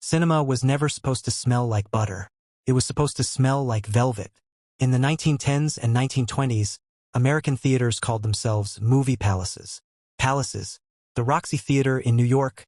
Cinema was never supposed to smell like butter. It was supposed to smell like velvet. In the 1910s and 1920s, American theaters called themselves movie palaces. The Roxy Theater in New York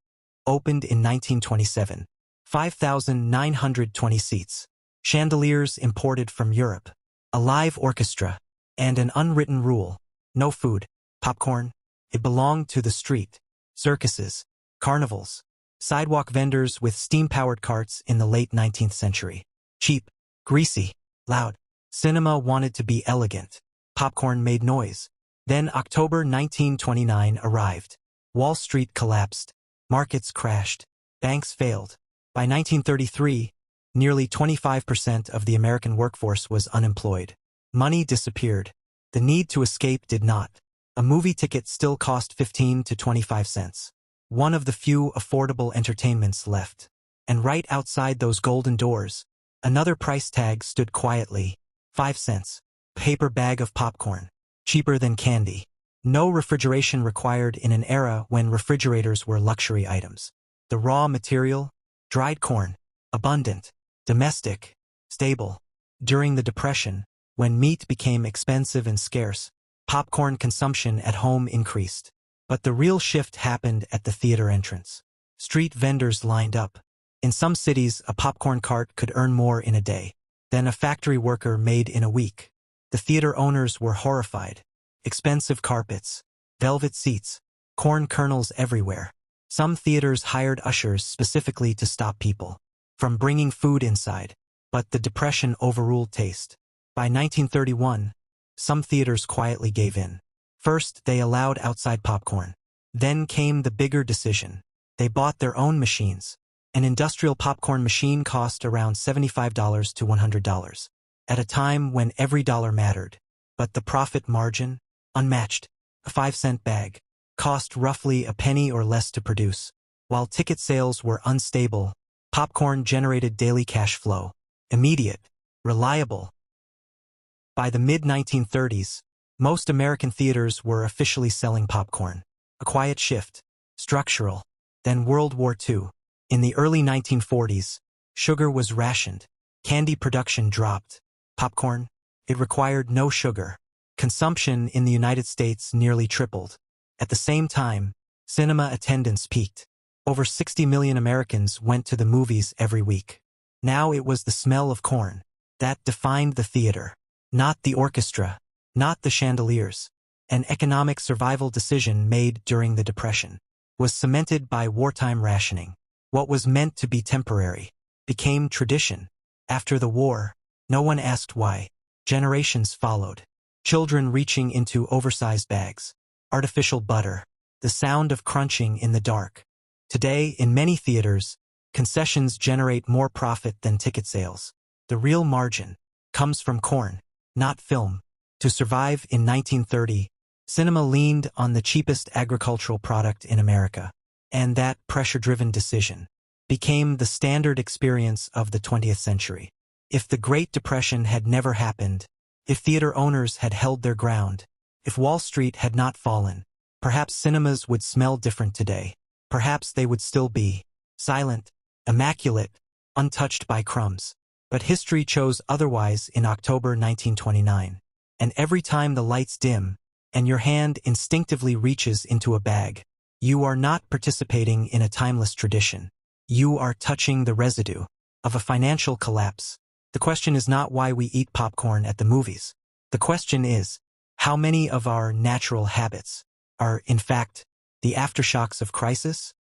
opened in 1927. 5,920 seats. Chandeliers imported from Europe. A live orchestra. And an unwritten rule. No food. Popcorn. It belonged to the street. Circuses. Carnivals. Sidewalk vendors with steam-powered carts in the late 19th century. Cheap. Greasy. Loud. Cinema wanted to be elegant. Popcorn made noise. Then October 1929 arrived. Wall Street collapsed. Markets crashed. Banks failed. By 1933, nearly 25% of the American workforce was unemployed. Money disappeared. The need to escape did not. A movie ticket still cost 15 to 25 cents. One of the few affordable entertainments left. And right outside those golden doors, another price tag stood quietly. 5 cents. Paper bag of popcorn. Cheaper than candy. No refrigeration required in an era when refrigerators were luxury items. The raw material? Dried corn. Abundant. Domestic. Stable. During the Depression, when meat became expensive and scarce, popcorn consumption at home increased. But the real shift happened at the theater entrance. Street vendors lined up. In some cities, a popcorn cart could earn more in a day than a factory worker made in a week. The theater owners were horrified. Expensive carpets, velvet seats, corn kernels everywhere. Some theaters hired ushers specifically to stop people from bringing food inside, but the Depression overruled taste. By 1931, some theaters quietly gave in. First, they allowed outside popcorn. Then came the bigger decision. They bought their own machines. An industrial popcorn machine cost around $75 to $100, at a time when every dollar mattered. But the profit margin? Unmatched. A 5-cent bag cost roughly a penny or less to produce. While ticket sales were unstable, popcorn generated daily cash flow. Immediate. Reliable. By the mid-1930s, most American theaters were officially selling popcorn. A quiet shift. Structural. Then World War II. In the early 1940s, sugar was rationed. Candy production dropped. Popcorn? It required no sugar. Consumption in the United States nearly tripled. At the same time, cinema attendance peaked. Over 60 million Americans went to the movies every week. Now it was the smell of corn that defined the theater. Not the orchestra. Not the chandeliers. An economic survival decision made during the Depression was cemented by wartime rationing. What was meant to be temporary became tradition. After the war, no one asked why. Generations followed. Children reaching into oversized bags. Artificial butter. The sound of crunching in the dark. Today, in many theaters, concessions generate more profit than ticket sales. The real margin comes from corn, not film. To survive in 1930, cinema leaned on the cheapest agricultural product in America. And that pressure-driven decision became the standard experience of the 20th century. If the Great Depression had never happened, if theater owners had held their ground, if Wall Street had not fallen, perhaps cinemas would smell different today. Perhaps they would still be silent, immaculate, untouched by crumbs. But history chose otherwise in October 1929. And every time the lights dim, and your hand instinctively reaches into a bag, you are not participating in a timeless tradition. You are touching the residue of a financial collapse. The question is not why we eat popcorn at the movies. The question is, how many of our natural habits are, in fact, the aftershocks of crisis?